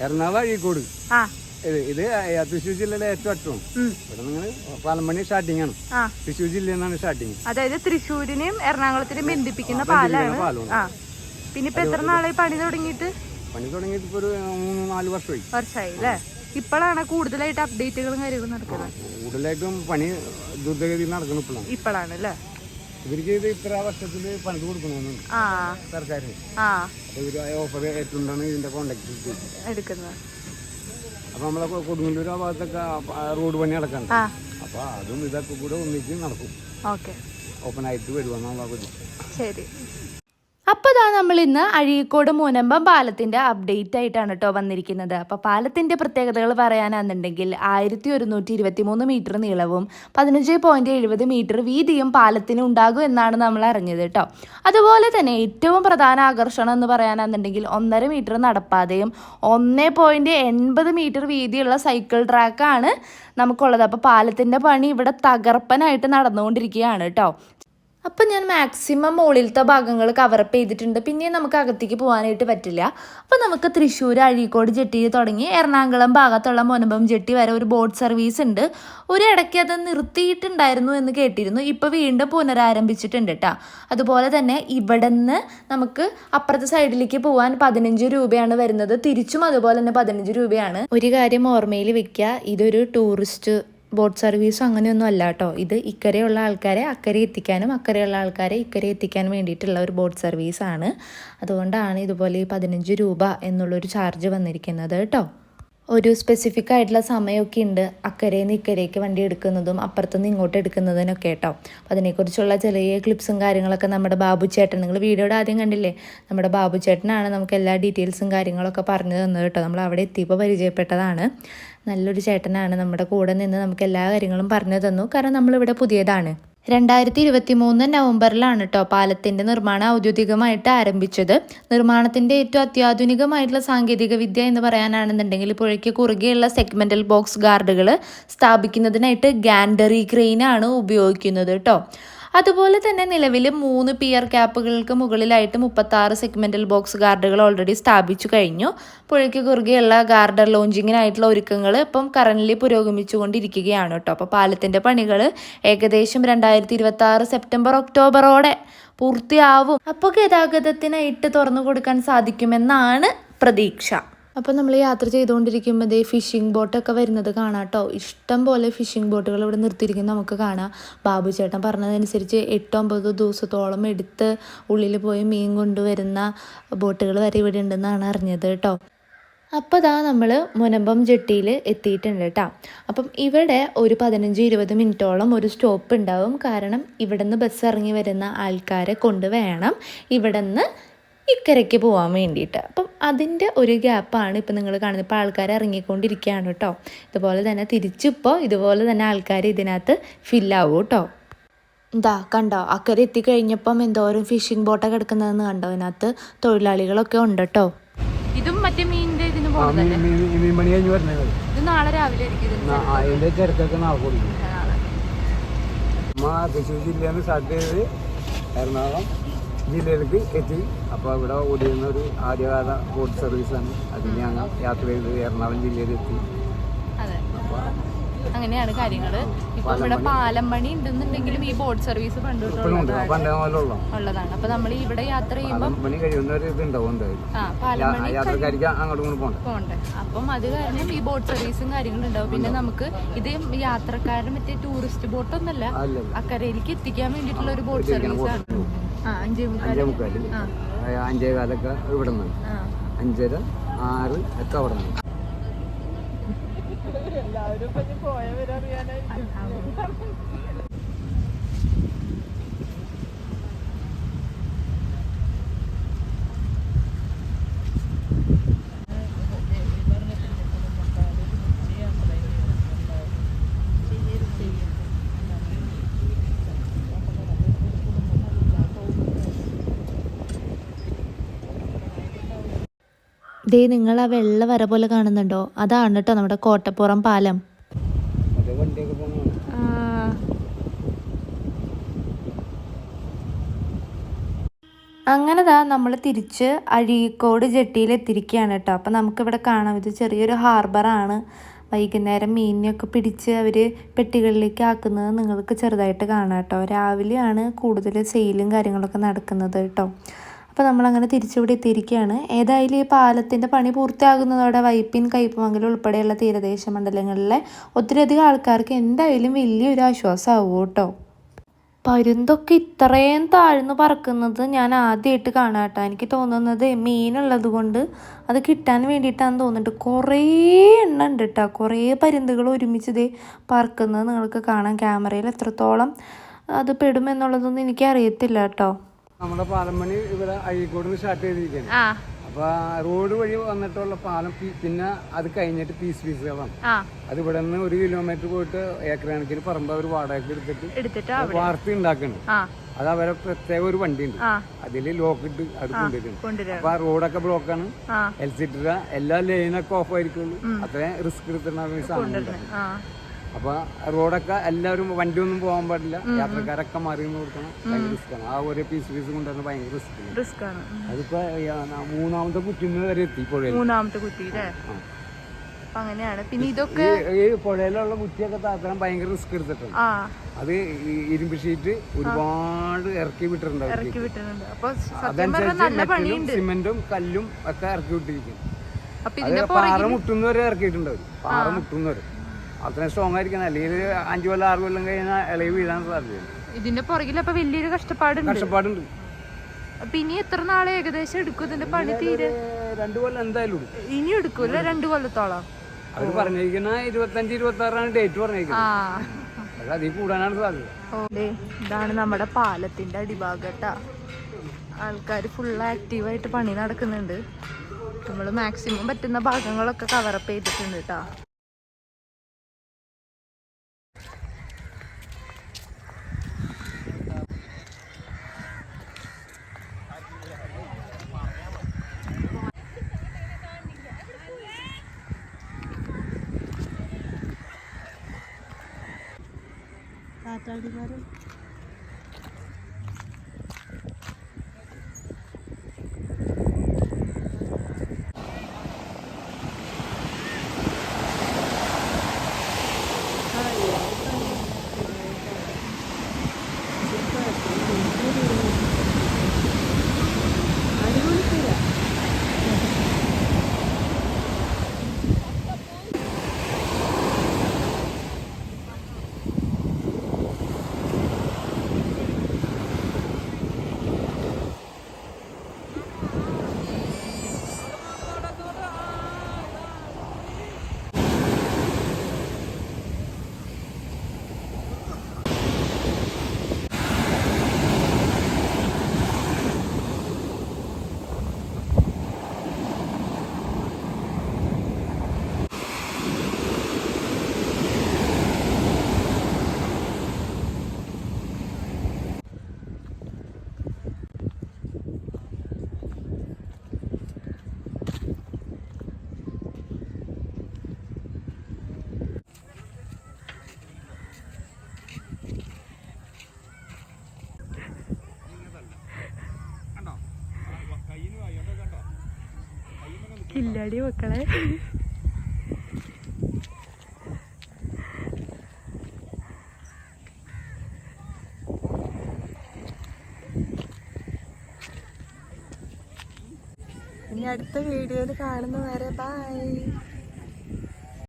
എറണാകുളം അഴീക്കോട്. ഇത് തൃശ്ശൂർ ജില്ലയിലെ ഏറ്റവും അറ്റവും. ഇവിടെ നിങ്ങൾ പാലമ്പണി സ്റ്റാർട്ടിംഗ് ആണ്. തൃശ്ശൂർ ജില്ലയിൽ നിന്നാണ് സ്റ്റാർട്ടിങ്. അതായത് തൃശ്ശൂരിനെയും എറണാകുളത്തിനെയും ബന്ധിപ്പിക്കുന്ന പാലാണ്. പിന്നെ ഇപ്പൊ എത്ര നാളായി പണി തുടങ്ങിയിട്ട്? പണി തുടങ്ങിയിട്ട് ഇപ്പൊ ഒരു 3-4 വർഷമായി അല്ലേ? ഇപ്പോഴാണ് കൂടുതലായിട്ട് അപ്ഡേറ്റുകളും കാര്യങ്ങളും നടക്കുന്നത്. കൂടുതലായിട്ടും പണി ദ്രുതഗതിയിൽ നടക്കണം ഇപ്പോഴാണ് അല്ലേ? ഇവർക്ക് ഇത് ഇത്ര വർഷത്തില് പണിത് കൊടുക്കണമെന്നുണ്ട് സർക്കാരിന്. ഇവര് ഓഫർ ഏറ്റുകൊണ്ടാണ് ഇതിന്റെ കോണ്ടാക്ട് എടുക്കുന്നത്. അപ്പൊ നമ്മളെ കൊടുങ്ങല്ലൂർ ആ ഭാഗത്തൊക്കെ റോഡ് പണി നടക്കണ്ട. അപ്പൊ അതും ഇതൊക്കെ കൂടെ ഒന്നിച്ച് നടക്കും. ഓപ്പൺ ആയിട്ട് വരുവാന്നുള്ള പ്രതീക്ഷ. ശരി. അപ്പോൾ ഇതാ നമ്മൾ ഇന്ന് അഴീക്കോട് മുനമ്പം പാലത്തിൻ്റെ അപ്ഡേറ്റ് ആയിട്ടാണ് കേട്ടോ വന്നിരിക്കുന്നത്. അപ്പോൾ പാലത്തിൻ്റെ പ്രത്യേകതകൾ പറയാനാണെന്നുണ്ടെങ്കിൽ 1123 മീറ്റർ നീളവും 15.70 മീറ്റർ വീതിയും പാലത്തിന് ഉണ്ടാകും എന്നാണ് നമ്മൾ അറിഞ്ഞത് കേട്ടോ. അതുപോലെ തന്നെ ഏറ്റവും പ്രധാന ആകർഷണം എന്ന് പറയാനാണെന്നുണ്ടെങ്കിൽ 1.5 മീറ്റർ നടപ്പാതയും 1.80 മീറ്റർ വീതിയുള്ള സൈക്കിൾ ട്രാക്കാണ് നമുക്കുള്ളത്. അപ്പോൾ പാലത്തിൻ്റെ പണി ഇവിടെ തകർപ്പനായിട്ട് നടന്നുകൊണ്ടിരിക്കുകയാണ് കേട്ടോ. അപ്പം ഞാൻ മാക്സിമം മുകളിലത്തെ ഭാഗങ്ങൾ കവറപ്പ് ചെയ്തിട്ടുണ്ട്. പിന്നെ നമുക്ക് അകത്തേക്ക് പോകാനായിട്ട് പറ്റില്ല. അപ്പോൾ നമുക്ക് തൃശ്ശൂർ അഴീക്കോട് ജെട്ടിയിൽ തുടങ്ങി എറണാകുളം ഭാഗത്തുള്ള മുനമ്പം ജെട്ടി വരെ ഒരു ബോട്ട് സർവീസ് ഉണ്ട്. ഒരു ഇടയ്ക്ക് അത് നിർത്തിയിട്ടുണ്ടായിരുന്നു എന്ന് കേട്ടിരുന്നു. ഇപ്പോൾ വീണ്ടും പുനരാരംഭിച്ചിട്ടുണ്ട് കേട്ടോ. അതുപോലെ തന്നെ ഇവിടെ നിന്ന് നമുക്ക് അപ്പുറത്തെ സൈഡിലേക്ക് പോകാൻ 15 രൂപയാണ് വരുന്നത്. തിരിച്ചും അതുപോലെ തന്നെ 15 രൂപയാണ്. ഒരു കാര്യം ഓർമ്മയിൽ വെക്കുക, ഇതൊരു ടൂറിസ്റ്റ് ബോട്ട് സർവീസും അങ്ങനെയൊന്നും അല്ല കേട്ടോ. ഇത് ഇക്കരെയുള്ള ആൾക്കാരെ അക്കരെ എത്തിക്കാനും അക്കരെയുള്ള ആൾക്കാരെ ഇക്കരെ എത്തിക്കാനും വേണ്ടിയിട്ടുള്ള ഒരു ബോട്ട് സർവീസാണ്. അതുകൊണ്ടാണ് ഇതുപോലെ 15 രൂപ എന്നുള്ളൊരു ചാർജ് വന്നിരിക്കുന്നത് കേട്ടോ. ഒരു സ്പെസിഫിക് ആയിട്ടുള്ള സമയമൊക്കെ ഉണ്ട് അക്കരയിൽ നിന്ന് ഇക്കരയ്ക്ക് വണ്ടി എടുക്കുന്നതും അപ്പുറത്തുനിന്ന് ഇങ്ങോട്ട് എടുക്കുന്നതിനൊക്കെ കേട്ടോ. അപ്പോൾ അതിനെക്കുറിച്ചുള്ള ചെറിയ ക്ലിപ്സും കാര്യങ്ങളൊക്കെ നമ്മുടെ ബാബു ചേട്ടൻ, നിങ്ങൾ വീഡിയോയുടെ ആദ്യം കണ്ടില്ലേ, നമ്മുടെ ബാബു ചേട്ടനാണ് നമുക്ക് എല്ലാ ഡീറ്റെയിൽസും കാര്യങ്ങളൊക്കെ പറഞ്ഞു തന്നത് കേട്ടോ. നമ്മൾ അവിടെ എത്തിയപ്പോൾ പരിചയപ്പെട്ടതാണ്. നല്ലൊരു ചേട്ടനാണ്, നമ്മുടെ കൂടെ നിന്ന് നമുക്ക് എല്ലാ കാര്യങ്ങളും പറഞ്ഞു തന്നു. കാരണം നമ്മളിവിടെ പുതിയതാണ്. 2023 നവംബറിലാണ് കേട്ടോ പാലത്തിൻ്റെ നിർമ്മാണം ഔദ്യോഗികമായിട്ട് ആരംഭിച്ചത്. നിർമ്മാണത്തിൻ്റെ ഏറ്റവും അത്യാധുനികമായിട്ടുള്ള സാങ്കേതിക വിദ്യ എന്ന് പറയാനാണെന്നുണ്ടെങ്കിൽ പുഴയ്ക്ക് കുറുകെയുള്ള സെഗ്മെൻ്റൽ ബോക്സ് ഗാർഡുകൾ സ്ഥാപിക്കുന്നതിനായിട്ട് ഗാൻഡറി ക്രെയിനാണ് ഉപയോഗിക്കുന്നത് കേട്ടോ. അതുപോലെ തന്നെ നിലവിൽ 3 പിയർ ക്യാപ്പുകൾക്ക് മുകളിലായിട്ട് 36 സെഗ്മെൻ്റൽ ബോക്സ് ഗാർഡുകൾ ഓൾറെഡി സ്ഥാപിച്ചു കഴിഞ്ഞു. പുഴയ്ക്ക് കുറുകെയുള്ള ഗാർഡർ ലോഞ്ചിങ്ങിനായിട്ടുള്ള ഒരുക്കങ്ങൾ ഇപ്പം കറൻ്റ് പുരോഗമിച്ചുകൊണ്ടിരിക്കുകയാണ് കേട്ടോ. അപ്പോൾ പാലത്തിൻ്റെ പണികൾ ഏകദേശം 2026 സെപ്റ്റംബർ ഒക്ടോബറോടെ പൂർത്തിയാവും. അപ്പോൾ ഗതാഗതത്തിനായിട്ട് തുറന്നു കൊടുക്കാൻ സാധിക്കുമെന്നാണ് പ്രതീക്ഷ. അപ്പോൾ നമ്മൾ യാത്ര ചെയ്തുകൊണ്ടിരിക്കുമ്പോൾ ഫിഷിംഗ് ബോട്ടൊക്കെ വരുന്നത് കാണാം കേട്ടോ. ഇഷ്ടം പോലെ ഫിഷിംഗ് ബോട്ടുകൾ ഇവിടെ നിർത്തിയിരിക്കുന്നത് നമുക്ക് കാണാം. ബാബു ചേട്ടൻ പറഞ്ഞതനുസരിച്ച് 8-9 ദിവസത്തോളം എടുത്ത് ഉള്ളിൽ പോയി മീൻ കൊണ്ടുവരുന്ന ബോട്ടുകൾ വരെ ഇവിടെ ഉണ്ടെന്നാണ് അറിഞ്ഞത് കേട്ടോ. അപ്പോൾ ഇതാ നമ്മൾ മുനമ്പം ജെട്ടിയിൽ എത്തിയിട്ടുണ്ട് കേട്ടോ. അപ്പം ഇവിടെ ഒരു 15-20 മിനിറ്റോളം ഒരു സ്റ്റോപ്പ് ഉണ്ടാവും. കാരണം ഇവിടെ നിന്ന് ബസ് ഇറങ്ങി വരുന്ന ആൾക്കാരെ കൊണ്ട് വേണം ഇവിടെ നിന്ന് ഇക്കരയ്ക്ക് പോകാൻ വേണ്ടിയിട്ട്. അപ്പം അതിൻ്റെ ഒരു ഗ്യാപ്പാണ് ഇപ്പം നിങ്ങൾ കാണുന്നത്. ഇപ്പോൾ ആൾക്കാർ ഇറങ്ങിക്കൊണ്ടിരിക്കുകയാണ് കേട്ടോ. ഇതുപോലെ തന്നെ തിരിച്ചിപ്പോൾ ഇതുപോലെ തന്നെ ആൾക്കാർ ഇതിനകത്ത് ഫില്ലാവും കേട്ടോ. എന്താ കണ്ടോ, അക്കരെ എത്തിക്കഴിഞ്ഞപ്പം എന്തോരം ഫിഷിംഗ് ബോട്ടൊക്കെ കിടക്കുന്നതെന്ന് കണ്ടോ. ഇതിനകത്ത് തൊഴിലാളികളൊക്കെ ഉണ്ട് കേട്ടോ. ഇതും മറ്റേ മീനിൻ്റെ ഇതിന് ഇത് നാളെ രാവിലെ തൃശ്ശൂർ ജില്ലയിൽ സ്റ്റാർട്ട് ചെയ്ത് എറണാകുളം ജില്ലയിലേക്ക് എത്തി. അപ്പോൾ ഇവിടെ ഓടിയുന്ന ഒരു ആദ്യകാല ബോട്ട് സർവീസാണ്. അതിന് ഞങ്ങൾ യാത്ര ചെയ്ത് എറണാകുളം ജില്ലയിലെത്തി. അപ്പോൾ അങ്ങനെയാണ് കാര്യങ്ങൾ. ഇപ്പൊ ഇവിടെ പാലം പണി ഉണ്ടെന്നുണ്ടെങ്കിലും ഈ ബോട്ട് സർവീസ് ഉള്ളതാണ്. അപ്പൊ നമ്മൾ ഇവിടെ യാത്ര ചെയ്യുമ്പോൾ പോണ്ടേ. അപ്പം അത് കാരണം ഈ ബോട്ട് സർവീസും കാര്യങ്ങളും ഉണ്ടാവും. പിന്നെ നമുക്ക് ഇത് യാത്രക്കാരുടെ മറ്റേ ടൂറിസ്റ്റ് ബോട്ടൊന്നല്ല, അക്കരയിലേക്ക് എത്തിക്കാൻ വേണ്ടിയിട്ടുള്ള ഒരു ബോട്ട് സർവീസാണ്. 5:15 ഇവിടെ നിന്ന് 5:30, 6 ഒക്കെ അവിടെ നിന്ന്. ദേ നിങ്ങൾ ആ വെള്ള വര പോലെ കാണുന്നുണ്ടോ, അതാണ് കേട്ടോ നമ്മുടെ കോട്ടപ്പുറം പാലം. അങ്ങനെ നമ്മൾ തിരിച്ച് അഴീക്കോട് ജെട്ടിയിൽ എത്തിയിരിക്കുകയാണ് കേട്ടോ. അപ്പോൾ നമുക്കിവിടെ കാണാം, ഇത് ചെറിയൊരു ഹാർബറാണ്. വൈകുന്നേരം മീനിനൊക്കെ പിടിച്ച് അവർ പെട്ടികളിലേക്ക് ആക്കുന്നത് നിങ്ങൾക്ക് ചെറുതായിട്ട് കാണാം കേട്ടോ. രാവിലെയാണ് കൂടുതൽ സെയിലും കാര്യങ്ങളൊക്കെ നടക്കുന്നത് കേട്ടോ. അപ്പോൾ നമ്മളങ്ങനെ തിരിച്ചിവിടെ എത്തിയിരിക്കുകയാണ്. ഏതായാലും ഈ പാലത്തിൻ്റെ പണി പൂർത്തിയാകുന്നതോടെ വൈപ്പിൻ, കയ്പമംഗലം ഉൾപ്പെടെയുള്ള തീരദേശ മണ്ഡലങ്ങളിലെ ഒത്തിരിയധികം ആൾക്കാർക്ക് എന്തായാലും വലിയൊരു ആശ്വാസമാവും കേട്ടോ. പരുന്തൊക്കെ ഇത്രയും താഴ്ന്ന് പറക്കുന്നത് ഞാൻ ആദ്യമായിട്ട് കാണാം കേട്ടോ. എനിക്ക് തോന്നുന്നത് മീനുള്ളത് കൊണ്ട് അത് കിട്ടാൻ വേണ്ടിയിട്ടാണെന്ന് തോന്നുന്നുണ്ട്. കുറേ എണ്ണം ഉണ്ട് കേട്ടോ. കുറേ പരുന്തുകൾ ഒരുമിച്ച് ഇതേ പറക്കുന്നത് നിങ്ങൾക്ക് കാണാം. ക്യാമറയിൽ എത്രത്തോളം അത് പെടുമെന്നുള്ളതൊന്നും എനിക്കറിയത്തില്ല കേട്ടോ. നമ്മുടെ പാലം പണി ഇവിടെ അഴീക്കോട് നിന്ന് സ്റ്റാർട്ട് ചെയ്തിരിക്കുകയാണ്. അപ്പൊ റോഡ് വഴി വന്നിട്ടുള്ള പാലം പിന്നെ അത് കഴിഞ്ഞിട്ട് പീസുകളാണ്. അത് ഇവിടെ നിന്ന് 1 കിലോമീറ്റർ പോയിട്ട് ഏക്കർ കണക്കിന് പറമ്പ് അവർ വാടകയ്ക്ക് എടുത്തിട്ട് വാർത്ത ഉണ്ടാക്കണം. അത് അവരെ പ്രത്യേക ഒരു വണ്ടി ഉണ്ട്, അതില് ലോക്ക് ഇട്ട് അത് കൊണ്ടുവരും. അപ്പൊ ആ റോഡൊക്കെ ബ്ലോക്കാണ്, എൽസിറ്റ എല്ലാ ലൈനൊക്കെ ഓഫ് ആയിരിക്കുള്ളൂ. അത്രയും റിസ്ക് എടുത്തിട്ടുണ്ടാകുന്ന സാധനം. അപ്പൊ റോഡൊക്കെ എല്ലാവരും വണ്ടി ഒന്നും പോകാൻ പാടില്ല, യാത്രക്കാരൊക്കെ മാറി കൊടുക്കണം. ഭയങ്കര റിസ്ക്കാണ്. ആ ഓരോ പീസ് കൊണ്ടുവരുന്നത് ഭയങ്കര റിസ്ക് ആണ്. അതിപ്പോ 3ാമത്തെ കുറ്റിന്ന് വരെ എത്തി. മൂന്നാമത്തെ കുറ്റി അങ്ങനെയാണ്. പിന്നെ ഇതൊക്കെ ഈ പുഴയിലുള്ള കുറ്റിയൊക്കെ താത്താൻ ഭയങ്കര റിസ്ക് എടുത്തിട്ടുണ്ട്. അത് ഇരുമ്പ് ഷീറ്റ് ഒരുപാട് ഇറക്കി വിട്ടിട്ടുണ്ട്. അതനുസരിച്ച് സിമെന്റും കല്ലും ഒക്കെ ഇറക്കി വിട്ടിരിക്കും. പാറ മുട്ടുന്നവരെ ഇറക്കിയിട്ടുണ്ട്. പാറ മുട്ടുന്നവരെ അത്രയും സ്ട്രോങ് ആയിരിക്കണം. അല്ലെങ്കിൽ 5 കൊല്ലം 6 കൊല്ലം കഴിഞ്ഞാൽ ഇളകി വീഴാൻ സാധ്യതയുണ്ട്. ഇതിന്റെ പുറകിൽ അപ്പൊ വലിയൊരു കഷ്ടപ്പാടുണ്ട്. പിന്നെ എത്ര നാളെ ഏകദേശം എടുക്കും ഇതിന്റെ പണി തീരെ? 2 കൊല്ലം എന്തായാലും ഇനി എടുക്കൂല. 2 കൊല്ലത്തോളം അവര് പറഞ്ഞിരിക്കുന്ന 25-26 ഡേറ്റ് പറഞ്ഞിരിക്കുന്നത്. അതിൽ കൂടാനാണ് സാധ്യത. ഇതാണ് നമ്മുടെ പാലത്തിന്റെ അടിഭാഗട്ടാ. ആൾക്കാർ ഫുൾ ആക്റ്റീവായിട്ട് പണി നടക്കുന്നുണ്ട്. നമ്മൾ മാക്സിമം പറ്റുന്ന ഭാഗങ്ങളൊക്കെ കവറപ്പ് ചെയ്തിട്ടുണ്ട് കേട്ടോ. കില്ലാടി മക്കളെ. ഇനി അടുത്ത വീഡിയോയിൽ കാണുന്നവരെ ബൈ.